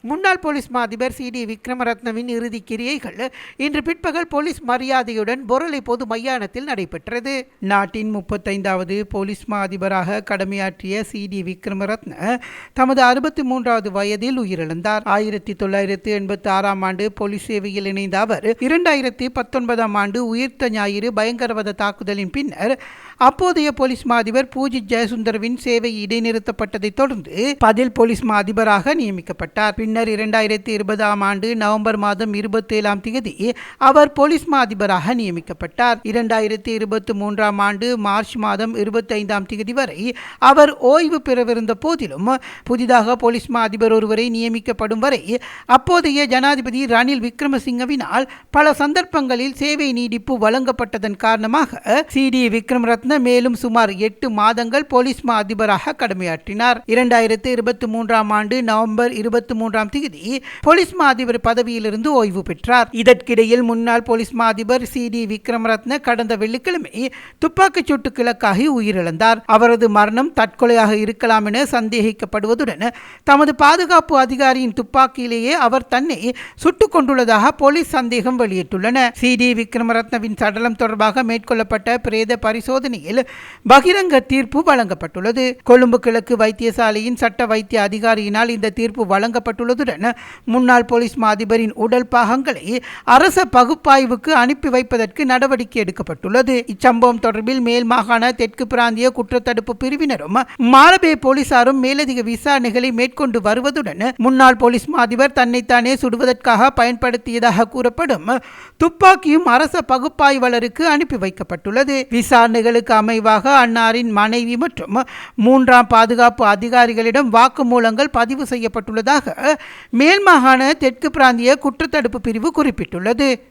முன்னாள் போலீஸ் மா அதிபர் சி.டி. விக்ரமரத்னவின் இறுதி கிரியைகள் இன்று பிற்பகல் போலீஸ் மரியாதையுடன் பொருளை பொது மையானத்தில் நடைபெற்றது. நாட்டின் 35வது போலீஸ் மா அதிபராக கடமையாற்றிய சி.டி. விக்ரமரத்ன தமது 63வது வயதில் உயிரிழந்தார். 1986ஆம் ஆண்டு போலீஸ் சேவையில் இணைந்த அவர் 2019ஆம் ஆண்டு உயிர்த்த ஞாயிறு பயங்கரவாத தாக்குதலின் பின்னர் அப்போதைய போலீஸ் மா அதிபர் பூஜித் ஜெயசுந்தரவின் சேவை இடைநிறுத்தப்பட்டதை தொடர்ந்து பதில் போலீஸ் மா அதிபராக நியமிக்கப்பட்டார். பின்னர் 2020ஆம் ஆண்டு நவம்பர் மாதம் 27ஆம் தேதி அவர் போலீஸ் மா அதிபராக நியமிக்கப்பட்டார். 2023ஆம் ஆண்டு மார்ச் மாதம் 25ஆம் தேதி வரை அவர் ஓய்வு பெறவிருந்த போதிலும் புதிதாக போலீஸ் மா அதிபர் ஒருவரை நியமிக்கப்படும் வரை அப்போதைய ஜனாதிபதி ரணில் விக்ரமசிங்கவினால் பல சந்தர்ப்பங்களில் சேவை நீடிப்பு வழங்கப்பட்டதன் காரணமாக சி.டி. விக்ரமரத்ன மேலும் சுமார் 8 மாதங்கள் போலீஸ் மா அதிபராக கடமையாற்றினார். 2023ஆம் ஆண்டு நவம்பர் 23ஆம் தேதி போலீஸ் மா அதிபர் பதவியிலிருந்து ஓய்வு பெற்றார். இதற்கிடையில் முன்னாள் போலீஸ் மா அதிபர் சி.டி. விக்ரமரத்ன கடந்த வெள்ளிக்கிழமை துப்பாக்கிச் சூட்டுக்கு இலக்காகி உயிரிழந்தார். அவரது மரணம் தற்கொலையாக இருக்கலாம் என சந்தேகிக்கப்படுவதுடன் தமது பாதுகாப்பு அதிகாரியின் துப்பாக்கியிலேயே அவர் தன்னை சுட்டுக் கொண்டுள்ளதாக போலீஸ் சந்தேகம் வெளியிட்டுள்ளன. சி.டி. விக்ரமரத்னவின் சடலம் தொடர்பாக மேற்கொள்ளப்பட்ட பிரேத பரிசோதனையில் பகிரங்க தீர்ப்பு வழங்கப்பட்டுள்ளது. கொழும்பு கிழக்கு வைத்தியசாலையின் சட்ட வைத்திய அதிகாரியினால் இந்த தீர்ப்பு வழங்கப்பட்டுள்ளதுடன் முன்னாள் போலீஸ் மா அதிபரின் உடல் பாகங்களை அரச பகுப்பாய்வுக்கு அனுப்பி வைப்பதற்கு நடவடிக்கை எடுக்கப்பட்டுள்ளது. இச்சம்பவம் தொடர்பில் மேல் மாகாண தெற்கு பிராந்திய குற்றத்தடுப்பு பிரிவினரும் மாலபே போலீசாரும் மேலதிக விசாரணைகளை மேற்கொண்டு வருவதுடன் முன்னாள் போலீஸ் மா அதிபர் தன்னைத்தானே சுடுவதற்காக பயன்படுத்தியதாக கூறப்படும் துப்பாக்கியும் அரச பகுப்பாய்வாளருக்கு அனுப்பி வைக்கப்பட்டுள்ளது. விசாரணைகளுக்கு அமைவாக அன்னாரின் மனைவி மற்றும் 3ஆம் பாதுகாப்பு அதிகாரிகளிடம் வாக்குமூலங்கள் பதிவு செய்யப்பட்டுள்ளதாக மேல் மாகாண தெற்கு பிராந்திய குற்றத்தடுப்பு பிரிவு குறிப்பிட்டுள்ளது.